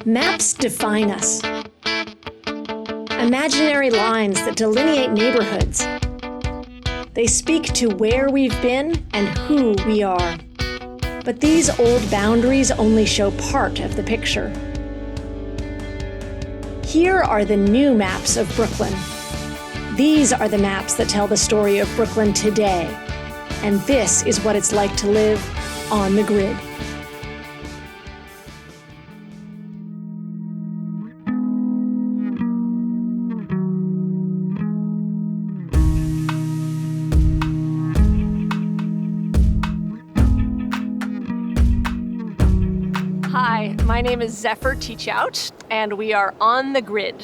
Maps define us. Imaginary lines that delineate neighborhoods. They speak to where we've been and who we are. But these old boundaries only show part of the picture. Here are the new maps of Brooklyn. These are the maps that tell the story of Brooklyn today. And this is what it's like to live on the grid. Hi, my name is Zephyr Teachout, and we are on the grid.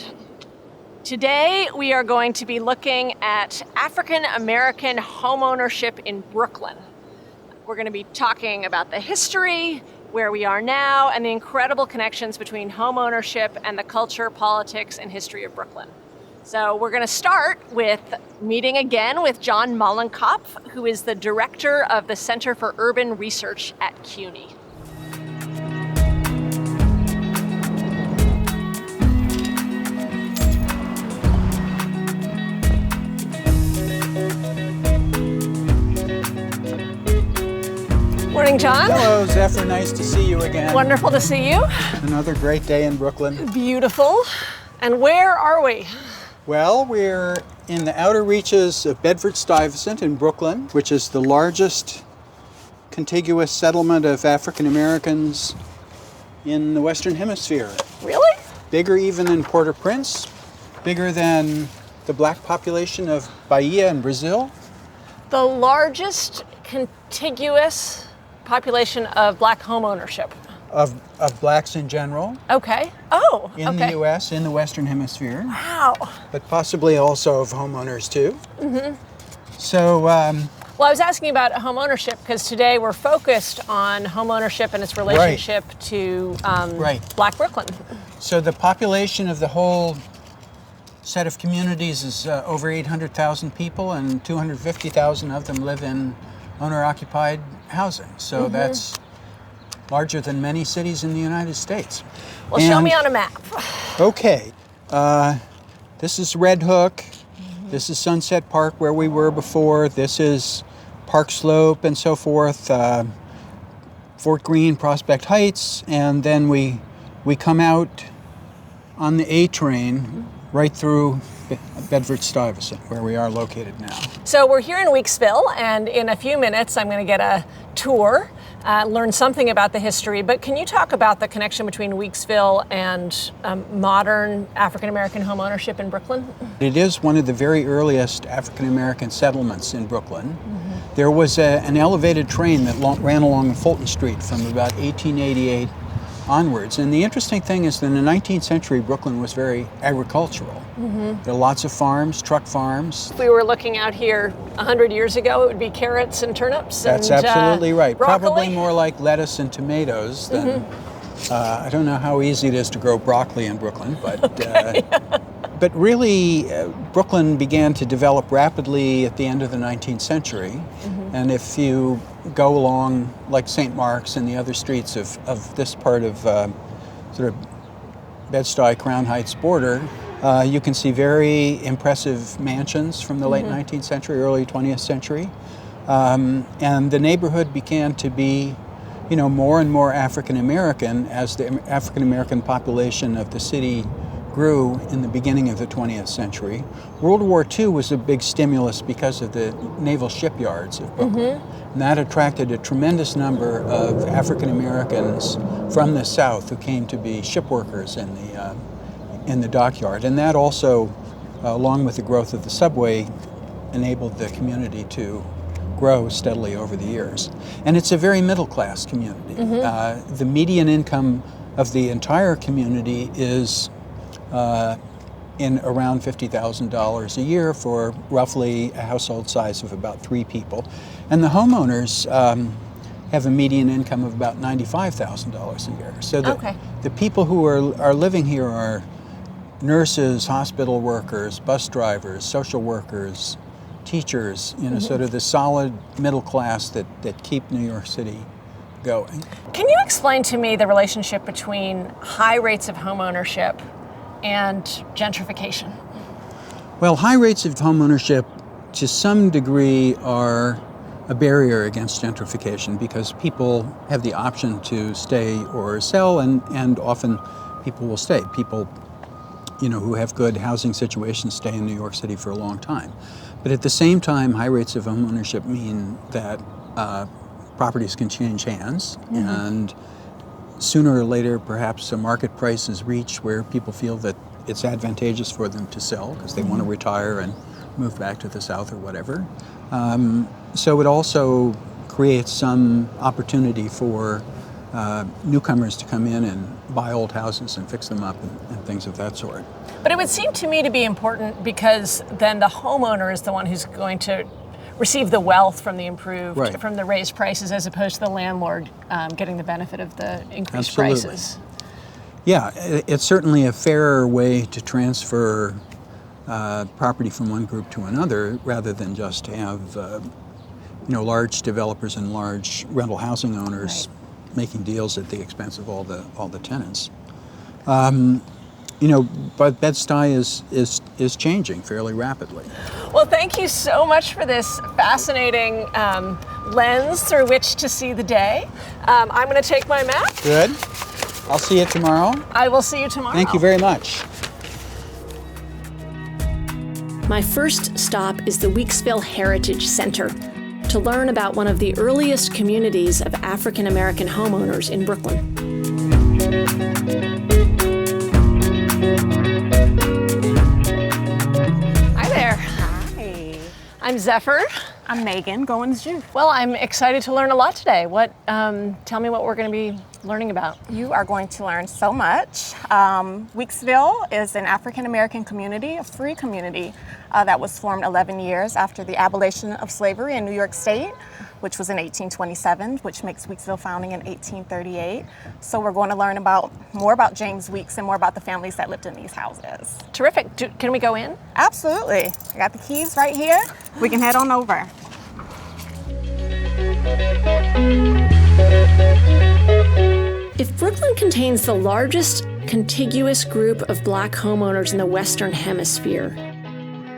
Today, we are going to be looking at African American homeownership in Brooklyn. We're going to be talking about the history, where we are now, and the incredible connections between homeownership and the culture, politics, and history of Brooklyn. So we're going to start with meeting again with John Mollenkopf, who is the director of the Center for Urban Research at Cuny. Morning, John. Hello, Zephyr. Nice to see you again. Wonderful to see you. Another great day in Brooklyn. Beautiful. And where are we? Well, we're in the outer reaches of Bedford Stuyvesant in Brooklyn, which is the largest contiguous settlement of African Americans in the Western Hemisphere. Really? Bigger even than Port-au-Prince, bigger than the black population of Bahia in Brazil. The largest contiguous population of black homeownership. Of blacks in general. Okay. Oh, in okay. the U.S., in the Western Hemisphere. Wow. But possibly also of homeowners too. Mm-hmm. So, well, I was asking about homeownership because today we're focused on homeownership and its relationship to Black Brooklyn. So the population of the whole set of communities is over 800,000 people, and 250,000 of them live in owner-occupied housing. So that's larger than many cities in the United States. Well, show me on a map. Okay. This is Red Hook. This is Sunset Park, where we were before. This is Park Slope and so forth. Fort Greene, Prospect Heights. And then we come out on the A train right through Bedford Stuyvesant, where we are located now. So we're here in Weeksville, and in a few minutes I'm going to get a tour, learn something about the history. But can you talk about the connection between Weeksville and modern African American homeownership in Brooklyn? It is one of the very earliest African American settlements in Brooklyn. There was an elevated train that ran along Fulton Street from about 1888 onwards. And the interesting thing is that in the 19th century, Brooklyn was very agricultural. There are lots of farms, truck farms. If we were looking out here 100 years ago, it would be carrots and turnips. That's and, absolutely right. broccoli. Probably more like lettuce and tomatoes than, I don't know how easy it is to grow broccoli in Brooklyn, but but really Brooklyn began to develop rapidly at the end of the 19th century. And if you go along like St. Mark's and the other streets of this part of sort of Bed-Stuy, Crown Heights border, you can see very impressive mansions from the late 19th century, early 20th century. And the neighborhood began to be, more and more African American as the African American population of the city grew in the beginning of the 20th century. World War II was a big stimulus because of the naval shipyards of Brooklyn. And that attracted a tremendous number of African Americans from the South who came to be ship workers in the dockyard. And that also, along with the growth of the subway, enabled the community to grow steadily over the years. And it's a very middle-class community. The median income of the entire community is in around $50,000 a year for roughly a household size of about 3 people. And the homeowners have a median income of about $95,000 a year. So the people who are living here are nurses, hospital workers, bus drivers, social workers, teachers, sort of the solid middle class that keep New York City going. Can you explain to me the relationship between high rates of home ownership and gentrification? Well, high rates of home ownership to some degree are a barrier against gentrification because people have the option to stay or sell, and often people will stay. People, who have good housing situations stay in New York City for a long time. But at the same time, high rates of home ownership mean that properties can change hands, and sooner or later, perhaps a market price is reached where people feel that it's advantageous for them to sell because they want to retire and move back to the South or whatever. So it also creates some opportunity for newcomers to come in and buy old houses and fix them up and things of that sort. But it would seem to me to be important because then the homeowner is the one who's going to receive the wealth from the improved, from the raised prices, as opposed to the landlord getting the benefit of the increased prices. Yeah, it's certainly a fairer way to transfer property from one group to another rather than just have large developers and large rental housing owners making deals at the expense of all the tenants. But Bed-Stuy is changing fairly rapidly. Well, thank you so much for this fascinating lens through which to see the day. I'm going to take my map. Good. I'll see you tomorrow. I will see you tomorrow. Thank you very much. My first stop is the Weeksville Heritage Center to learn about one of the earliest communities of African American homeowners in Brooklyn. Hi there. Hi. I'm Zephyr. I'm Megan, Goins Juice. Well, I'm excited to learn a lot today. Tell me what we're going to be learning about. You are going to learn so much. Weeksville is an African American community, a free community that was formed 11 years after the abolition of slavery in New York State, which was in 1827, which makes Weeksville founding in 1838. So we're going to learn more about James Weeks and more about the families that lived in these houses. Terrific. Can we go in? Absolutely. I got the keys right here. We can head on over. If Brooklyn contains the largest contiguous group of Black homeowners in the Western Hemisphere,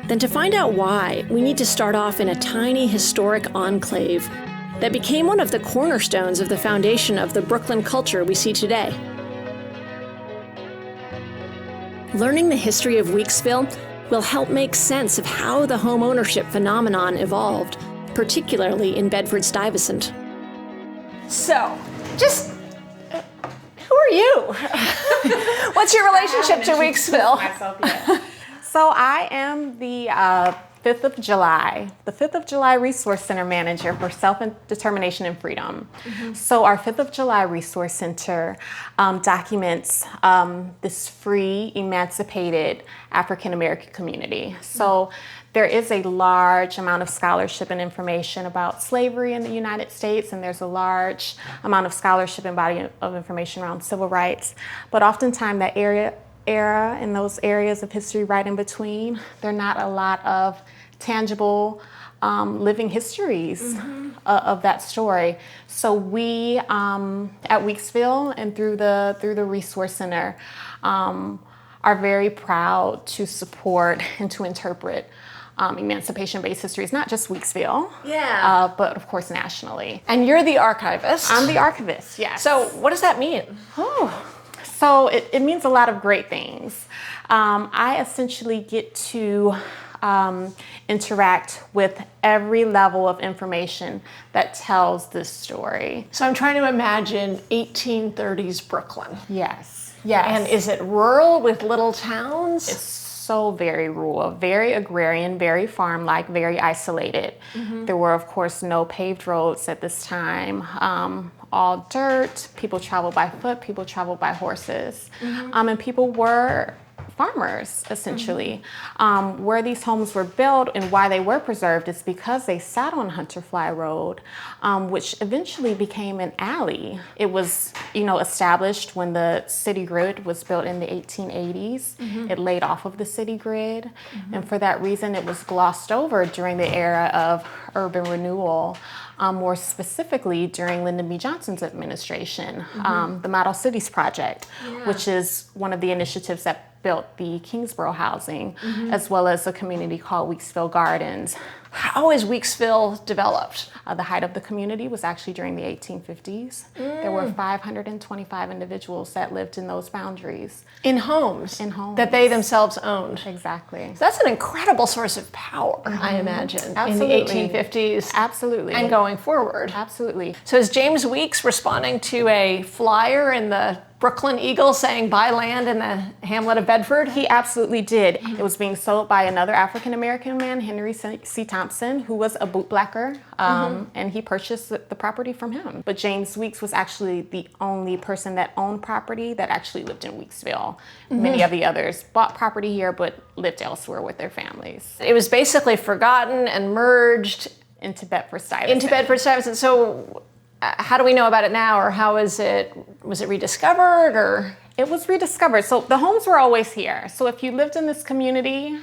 then to find out why, we need to start off in a tiny historic enclave that became one of the cornerstones of the foundation of the Brooklyn culture we see today. Learning the history of Weeksville will help make sense of how the home ownership phenomenon evolved, particularly in Bedford Stuyvesant. So, who are you? What's your relationship to Weeksville? So I am the 5th of July Resource Center Manager for Self-Determination and Freedom. So our 5th of July Resource Center documents this free, emancipated African American community. So there is a large amount of scholarship and information about slavery in the United States, and there's a large amount of scholarship and body of information around civil rights. But oftentimes that era and those areas of history right in between, there are not a lot of tangible living histories of that story. So we at Weeksville and through the Resource Center are very proud to support and to interpret emancipation-based histories, not just Weeksville, but of course nationally. And you're the archivist. I'm the archivist, yes. So what does that mean? So it means a lot of great things. I essentially get to interact with every level of information that tells this story. So I'm trying to imagine 1830s Brooklyn. Yes. And is it rural with little towns? It's so very rural, very agrarian, very farm-like, very isolated. There were, of course, no paved roads at this time. All dirt. People traveled by foot. People traveled by horses. And people were farmers, essentially. Where these homes were built and why they were preserved is because they sat on Hunterfly Road, which eventually became an alley. It was, established when the city grid was built in the 1880s. It laid off of the city grid, and for that reason, it was glossed over during the era of urban renewal. More specifically during Lyndon B. Johnson's administration, the Model Cities Project, which is one of the initiatives that built the Kingsborough housing, as well as a community called Weeksville Gardens. How is Weeksville developed? The height of the community was actually during the 1850s. There were 525 individuals that lived in those boundaries. In homes? In homes. That they themselves owned. Exactly. So that's an incredible source of power, I imagine, Absolutely. in the 1850s. Absolutely. And going forward. Absolutely. So is James Weeks responding to a flyer in the Brooklyn Eagle saying buy land in the hamlet of Bedford? He absolutely did. It was being sold by another African-American man, Henry C. Thompson, who was a bootblacker, and he purchased the property from him. But James Weeks was actually the only person that owned property that actually lived in Weeksville. Many of the others bought property here but lived elsewhere with their families. It was basically forgotten and merged into Bedford Stuyvesant. So how do we know about it now, or was it rediscovered, or? It was rediscovered. So the homes were always here. So if you lived in this community,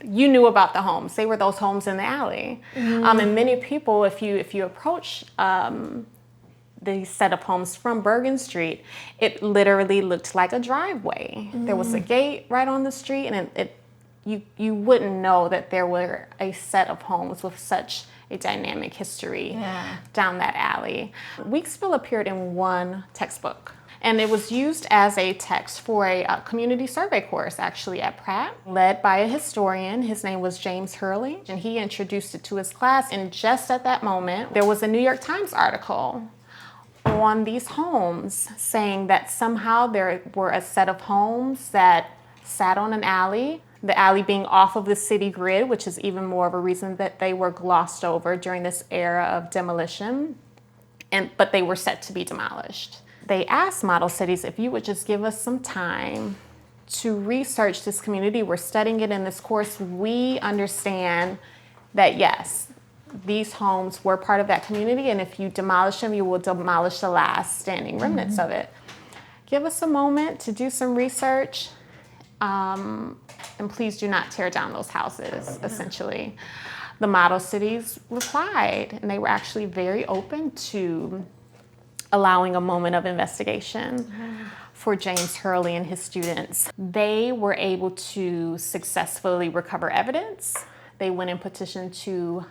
you knew about the homes. They were those homes in the alley. And many people, if you approach the set of homes from Bergen Street, it literally looked like a driveway. There was a gate right on the street, and you wouldn't know that there were a set of homes with such a dynamic history down that alley. Weeksville appeared in one textbook, and it was used as a text for a community survey course actually at Pratt, led by a historian. His name was James Hurley, and he introduced it to his class. And just at that moment, there was a New York Times article on these homes saying that somehow there were a set of homes that sat on an alley, the alley being off of the city grid, which is even more of a reason that they were glossed over during this era of demolition, but they were set to be demolished. They asked Model Cities if you would just give us some time to research this community. We're studying it in this course. We understand that, yes, these homes were part of that community, and if you demolish them, you will demolish the last standing remnants of it. Give us a moment to do some research. And please do not tear down those houses, essentially. The Model Cities replied, and they were actually very open to allowing a moment of investigation for James Hurley and his students. They were able to successfully recover evidence. They went and petitioned to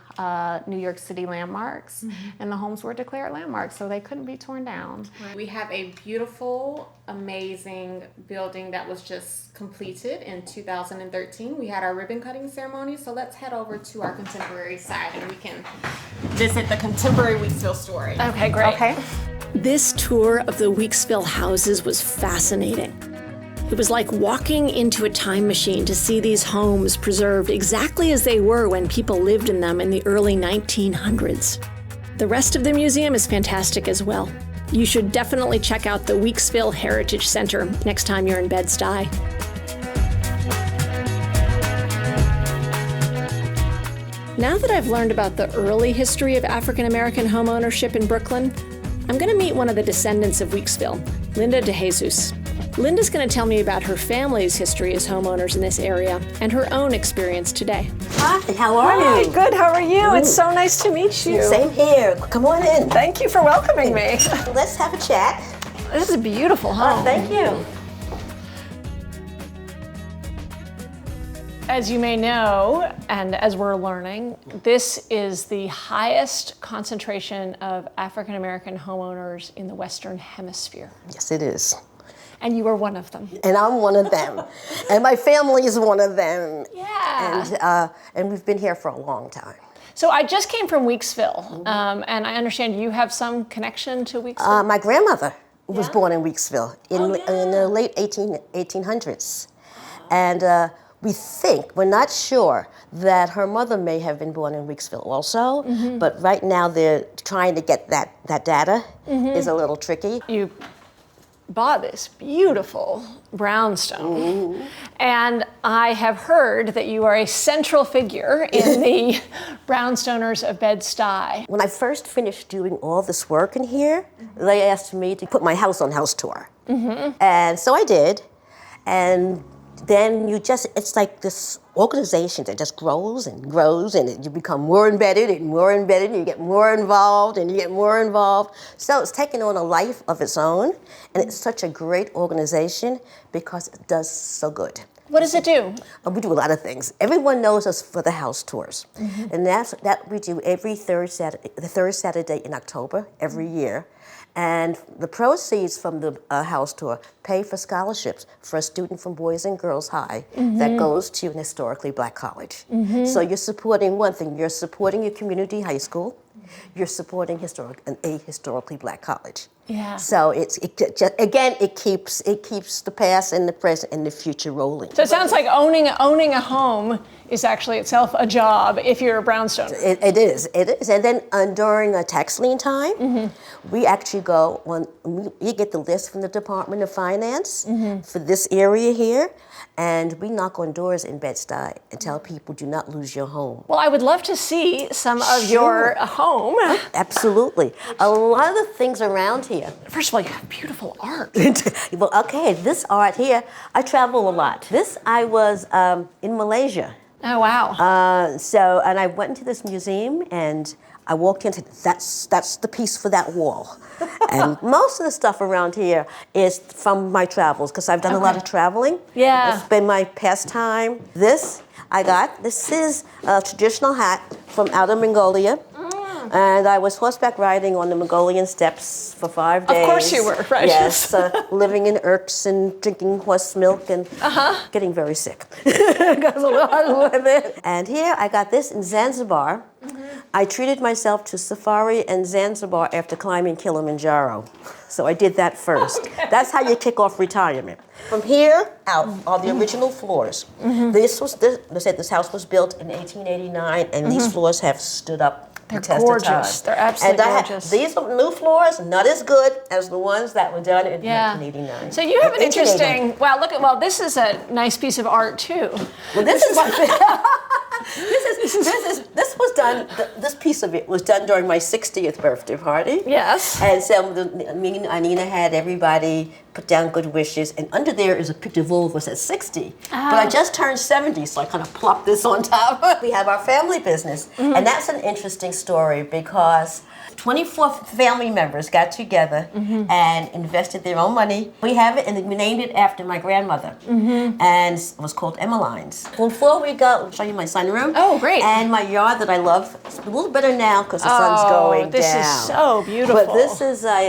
New York City landmarks, and the homes were declared landmarks, so they couldn't be torn down. We have a beautiful, amazing building that was just completed in 2013. We had our ribbon cutting ceremony, so let's head over to our contemporary side, and we can visit the contemporary Weeksville story. Okay, great. Okay. This tour of the Weeksville houses was fascinating. It was like walking into a time machine to see these homes preserved exactly as they were when people lived in them in the early 1900s. The rest of the museum is fantastic as well. You should definitely check out the Weeksville Heritage Center next time you're in Bed-Stuy. Now that I've learned about the early history of African American homeownership in Brooklyn, I'm going to meet one of the descendants of Weeksville, Linda DeJesus. Linda's going to tell me about her family's history as homeowners in this area and her own experience today. Hi, how are Hi, you? good. How are you? It's so nice to meet you. Same here. Come on in. Thank you for welcoming me. Let's have a chat. This is a beautiful home. Thank you. As you may know, and as we're learning, this is the highest concentration of African American homeowners in the Western Hemisphere. Yes, it is. And you are one of them. And I'm one of them. And my family is one of them. Yeah. And we've been here for a long time. So I just came from Weeksville, and I understand you have some connection to Weeksville? My grandmother was born in Weeksville in the late 1800s. And we think, we're not sure, that her mother may have been born in Weeksville also, but right now they're trying to get that data is a little tricky. You bought this beautiful brownstone. And I have heard that you are a central figure in the Brownstoners of Bed-Stuy. When I first finished doing all this work in here, they asked me to put my house on house tour. And so I did. And then it's like this organization that just grows and grows, and you become more embedded and more embedded, and you get more involved and you get more involved. So it's taken on a life of its own, and it's such a great organization because it does so good. What does it do? We do a lot of things. Everyone knows us for the house tours, and that we do every the third Saturday in October every year. And the proceeds from the house tour pay for scholarships for a student from Boys and Girls High that goes to an historically black college. So you're supporting one thing, you're supporting your community high school, you're supporting a historically black college. Yeah. So it keeps the past and the present and the future rolling. So it sounds like owning a home is actually itself a job if you're a brownstoner. It is. And then during a tax lien time, we actually go we get the list from the Department of Finance for this area here, and we knock on doors in Bed-Stuy and tell people, do not lose your home. Well, I would love to see some of your home. Absolutely. A lot of the things around here. First of all, you have beautiful art. Well, okay, this art here, I travel a lot. I was in Malaysia. Oh, wow. And I went into this museum and I walked into, that's the piece for that wall. And most of the stuff around here is from my travels, because I've done a lot of traveling. Yeah. It's been my pastime. This is a traditional hat from Outer Mongolia. And I was horseback riding on the Mongolian steppes for 5 days. Of course you were, right? Yes, living in yurts and drinking horse milk and getting very sick. And here I got this in Zanzibar. I treated myself to safari and Zanzibar after climbing Kilimanjaro. So I did that first. Okay. That's how you kick off retirement. From here out are the original floors. This house was built in 1889, and these floors have stood up. They're gorgeous. They're absolutely gorgeous. These new floors, not as good as the ones that were done in 1989. So you have an interesting. Wow, this is a nice piece of art too. Well, this was done. This piece of it was done during my 60th birthday party. Yes. And so me and Anina had everybody put down good wishes, and under there is a picture of all of us at 60. But I just turned 70, so I kind of plopped this on top. We have our family business, and that's an interesting story because 24 family members got together and invested their own money. We have it, and we named it after my grandmother, and it was called Emmeline's. Before we go, I'll show you my sunroom. Oh, great. And my yard that I love. It's a little better now because the sun's going down. This is so beautiful. But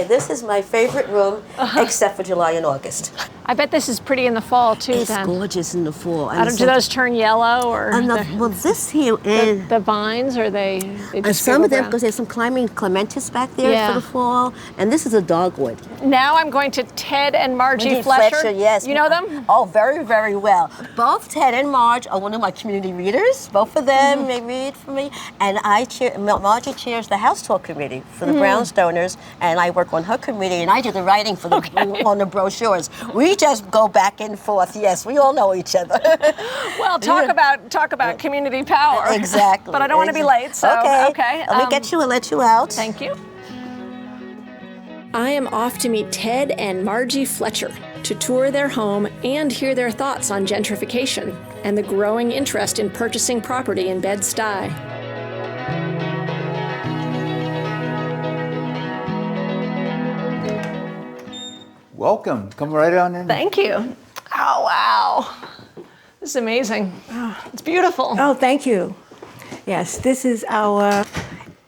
this is my favorite room, except for July and August. I bet this is pretty in the fall too. It's gorgeous in the fall. Do those turn yellow or? Well, this here is the vines, or they just some of them, because there's some climbing clematis back there for the fall, and this is a dogwood. Now I'm going to Ted and Margie Fletcher. Yes, you know them? Oh, very, very well. Both Ted and Marge are one of my community readers. Both of them they read for me, and Margie chairs the house tour committee for the Brownstoners, and I work on her committee, and I do the writing for on the brochures. We just go back and forth. Yes, we all know each other. Well, talk about community power. Exactly. But I don't want to be late, so okay. Let me get you and let you out. Thank you. I am off to meet Ted and Margie Fletcher to tour their home and hear their thoughts on gentrification and the growing interest in purchasing property in Bed-Stuy. Welcome. Come right on in. Thank you. Oh, wow. This is amazing. Oh, it's beautiful. Oh, thank you. Yes, this is our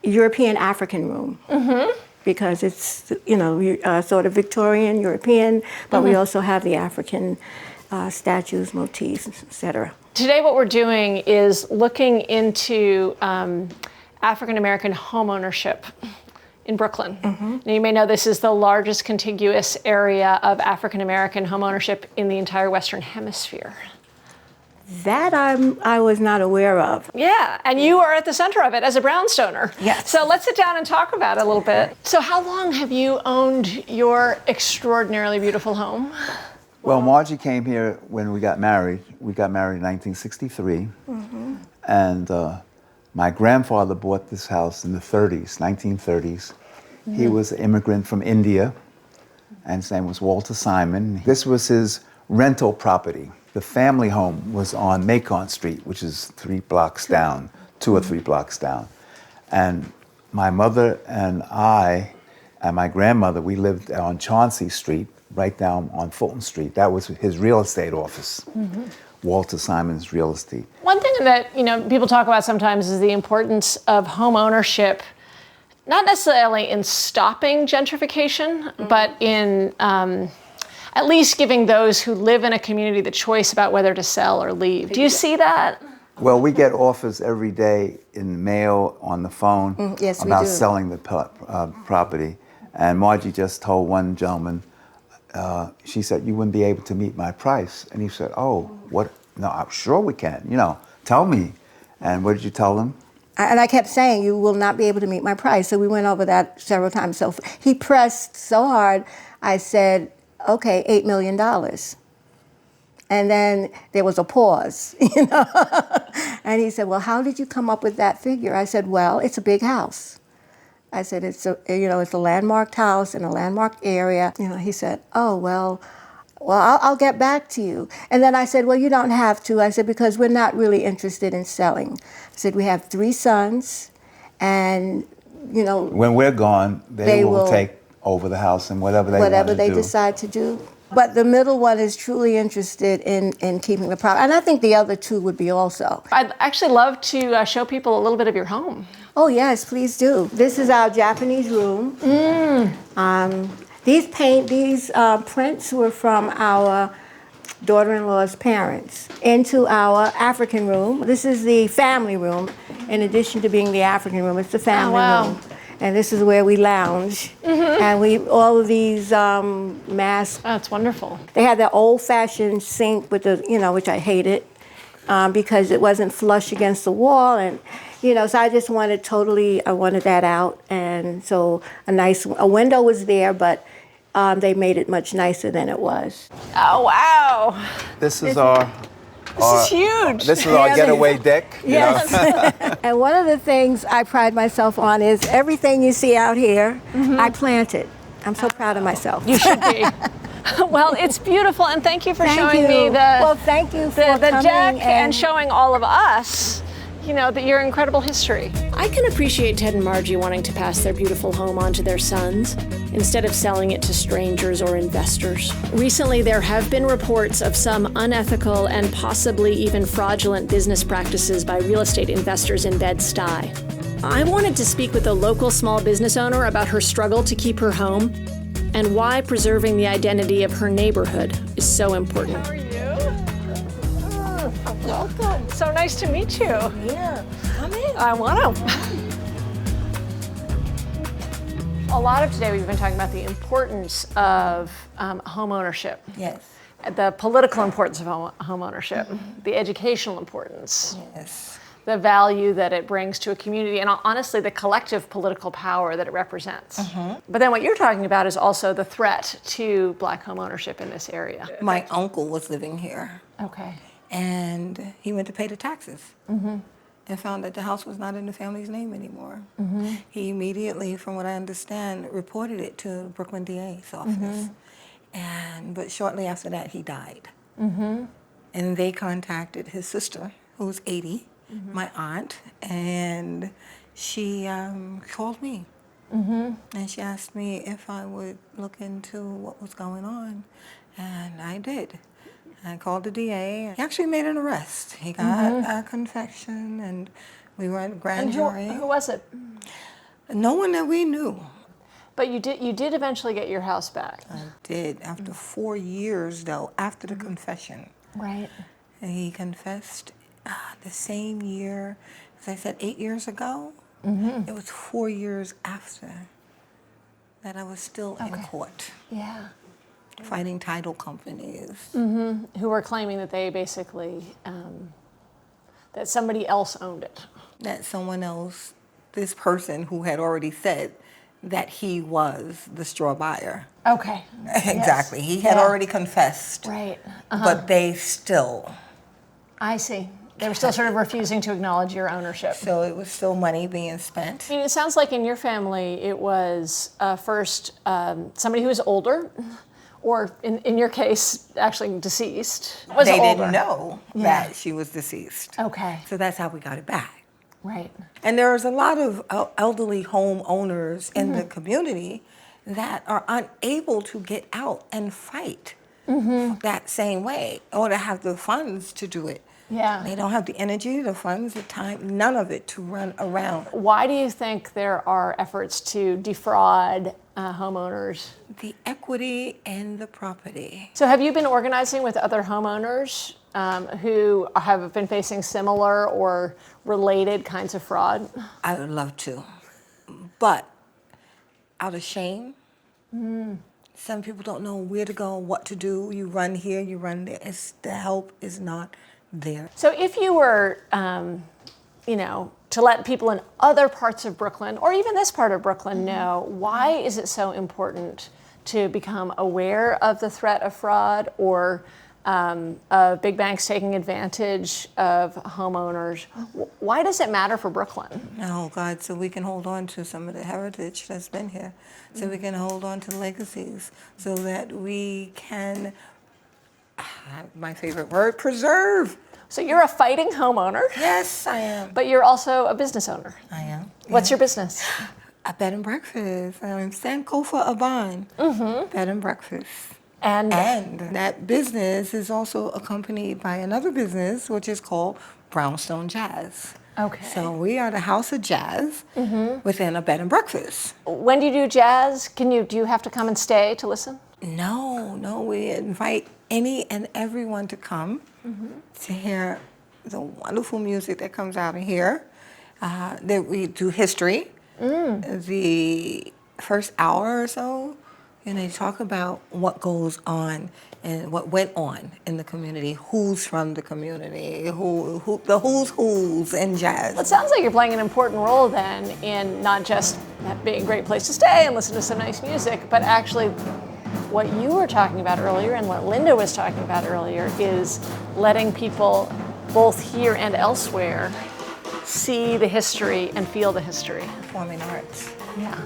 European African room. Because it's, sort of Victorian, European, but we also have the African statues, motifs, etc. Today what we're doing is looking into African American homeownership in Brooklyn. Now, you may know this is the largest contiguous area of African American homeownership in the entire Western Hemisphere. That I was not aware of. Yeah, and you are at the center of it as a Brownstoner. Yes. So let's sit down and talk about it a little bit. So how long have you owned your extraordinarily beautiful home? Well, Margie came here when we got married. We got married in 1963. And my grandfather bought this house in the 30s, 1930s. He was an immigrant from India, and his name was Walter Simon. This was his rental property. The family home was on Macon Street, which is 3 blocks down, 2 or 3 blocks down. And my mother and I and my grandmother, we lived on Chauncey Street, right down on Fulton Street. That was his real estate office, Walter Simon's real estate. One thing that people talk about sometimes is the importance of home ownership, not necessarily in stopping gentrification, but in at least giving those who live in a community the choice about whether to sell or leave. Do you see that? Well, we get offers every day in the mail, on the phone, yes, we about do. selling the property. And Margie just told one gentleman, she said, "You wouldn't be able to meet my price." And he said, "Oh, what? No, I'm sure we can. Tell me." And what did you tell him? And I kept saying, "You will not be able to meet my price." So we went over that several times. So he pressed so hard, I said, "Okay, $8 million. And then there was a pause, And he said, "Well, how did you come up with that figure?" I said, "Well, it's a big house." I said, "It's a landmarked house in a landmarked area." He said, "Oh, well, I'll get back to you." And then I said, "Well, you don't have to." I said, "Because we're not really interested in selling." I said, "We have 3 sons, and, When we're gone, they will take over the house and whatever they want to do. decide to do." But the middle one is truly interested in keeping the property. And I think the other 2 would be also. I'd actually love to show people a little bit of your home. Oh, yes, please do. This is our Japanese room. These prints were from our daughter-in-law's parents into our African room. This is the family room. In addition to being the African room, it's the family room. And this is where we lounge. And all of these masks. Oh, it's wonderful. They had that old-fashioned sink with the, which I hated because it wasn't flush against the wall. And, so I just wanted that out. And so a window was there, but they made it much nicer than it was. Oh, wow. This is This is huge. This is our getaway deck. Yes. And one of the things I pride myself on is everything you see out here, I planted. I'm so proud of myself. You should be. Well, it's beautiful, and thank you for showing me thank you for the coming deck and showing all of us, your incredible history. I can appreciate Ted and Margie wanting to pass their beautiful home on to their sons instead of selling it to strangers or investors. Recently, there have been reports of some unethical and possibly even fraudulent business practices by real estate investors in Bed-Stuy. I wanted to speak with a local small business owner about her struggle to keep her home and why preserving the identity of her neighborhood is so important. How are you? Welcome. So nice to meet you. Yeah, come in. I want to. A lot of today we've been talking about the importance of home ownership. Yes. The political importance of home ownership, the educational importance. Yes. The value that it brings to a community, and honestly, the collective political power that it represents. But then what you're talking about is also the threat to Black home ownership in this area. My uncle was living here, Okay. and he went to pay the taxes and found that the house was not in the family's name anymore. He immediately, from what I understand, reported it to the Brooklyn DA's office. But shortly after that, he died. And they contacted his sister, who's 80, my aunt, and she called me. And she asked me if I would look into what was going on, and I did. I called the DA. He actually made an arrest. He got a confession, and we were at grand jury. Who was it? No one that we knew. But you did eventually get your house back. I did, after 4 years, though, after the confession. Right. He confessed the same year, as I said, 8 years ago. It was 4 years after that I was still in court. Yeah. fighting title companies. Who were claiming that they basically, that somebody else owned it. That someone else, this person who had already said that he was the straw buyer. Okay. Exactly. Yes. He had Yeah. already confessed. Right. But they still. I see. They were still sort of refusing to acknowledge your ownership. So it was still money being spent. I mean, it sounds like in your family it was first somebody who was older, or in your case, actually deceased. Was They older. didn't know that she was deceased. Okay. So that's how we got it back. Right. And there's a lot of elderly homeowners in the community that are unable to get out and fight that same way, or to have the funds to do it. Yeah. They don't have the energy, the funds, the time, none of it to run around. Why do you think there are efforts to defraud homeowners? The equity and the property. So have you been organizing with other homeowners who have been facing similar or related kinds of fraud? I would love to, but out of shame, some people don't know where to go, what to do. You run here, you run there. The help is not there. So if you were, to let people in other parts of Brooklyn, or even this part of Brooklyn, know, why is it so important to become aware of the threat of fraud or of big banks taking advantage of homeowners? Why does it matter for Brooklyn? Oh, God, so we can hold on to some of the heritage that's been here, so we can hold on to legacies, so that we can, my favorite word, preserve. So you're a fighting homeowner, Yes, I am. but you're also a business owner. I am. What's your business? A bed and breakfast. I'm Sankofa Aban. Bed and breakfast. And And that business is also accompanied by another business, which is called Brownstone Jazz. okay. So we are the house of jazz within a bed and breakfast. When do you do jazz? Do you have to come and stay to listen? No, we invite any and everyone to come to hear the wonderful music that comes out of here. That we do history. The first hour or so, they talk about what goes on and what went on in the community, who's from the community, the who's in jazz. It sounds like you're playing an important role then in not just that being a great place to stay and listen to some nice music, but actually what you were talking about earlier and what Linda was talking about earlier is letting people both here and elsewhere see the history and feel the history. Performing arts. Yeah.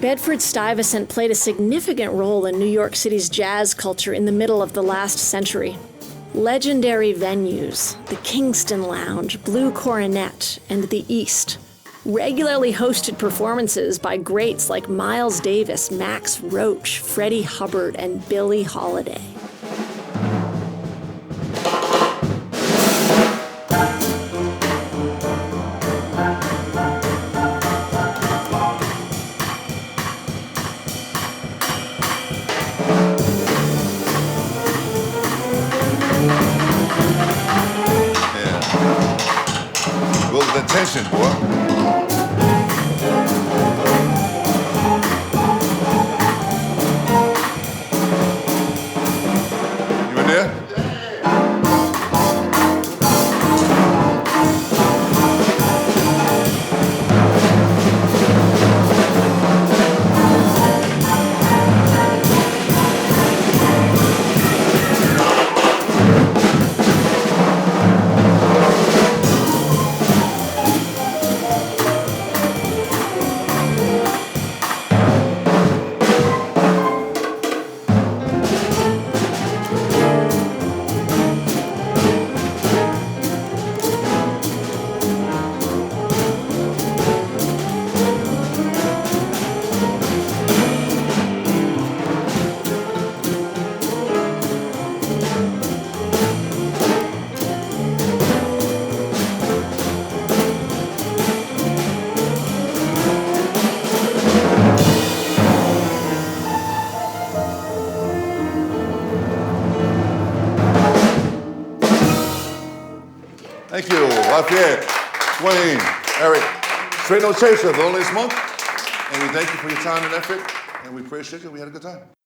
Bedford Stuyvesant played a significant role in New York City's jazz culture in the middle of the last century. Legendary venues, the Kingston Lounge, Blue Coronet, and the East, regularly hosted performances by greats like Miles Davis, Max Roach, Freddie Hubbard, and Billie Holiday. Attention, boy. You in there? Thank you, Lafayette, Wayne, Eric. Straight No Chaser, the only month. And we thank you for your time and effort, and we appreciate it. We had a good time.